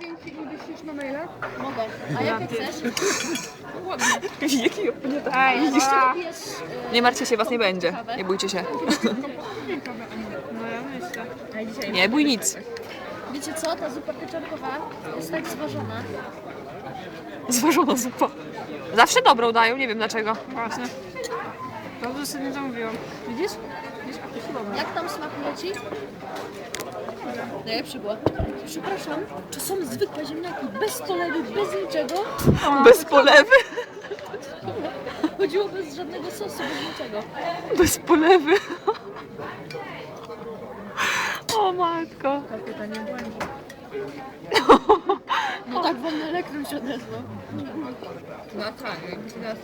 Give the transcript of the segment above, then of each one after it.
Wyślesz na maila? Mogę. A jakie chcesz? Jaki nie tak. Widzisz to? Jest, Nie martwcie się, was nie będzie. Nie bójcie się. No ja myślę. Nie bój nic. wiecie co? Ta zupa pieczarkowa jest tak zważona. Zważona zupa. Zawsze dobrą dają, nie wiem dlaczego. Właśnie. Dobrze sobie nie zamówiłam. Widzisz? Widzisz, a to chyba ma. Jak tam smakuje ci? Najlepszy było. Przepraszam, czy są zwykłe ziemniaki bez polewy, bez niczego? Bez polewy. Chodziło bez żadnego sosu, bez niczego. Bez polewy. O matko. Pytanie błędu. No tak wam elektron się odezwał. No tak, jakby się teraz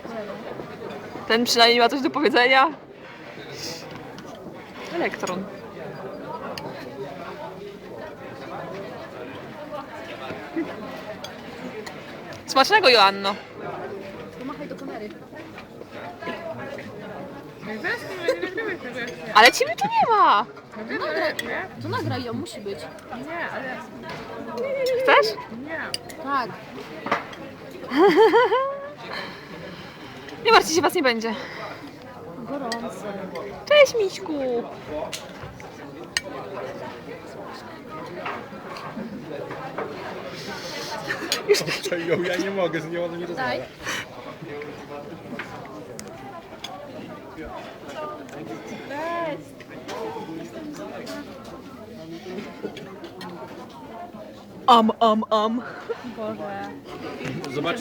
Ten przynajmniej ma coś do powiedzenia. Elektron. Smacznego, Joanno. Pomachaj do kamery. Zaraz nie nagrywaj tego jeszcze. Ale ciebie tu nie ma. To nagraj ją, musi być. Nie, ale Chcesz? nie. Tak. Nie martwcie się, was nie będzie. Gorąco. Cześć, Miśku. Ją ja nie mogę, z nią ona nie rozmawia. Daj. Am. Boże. Zobacz,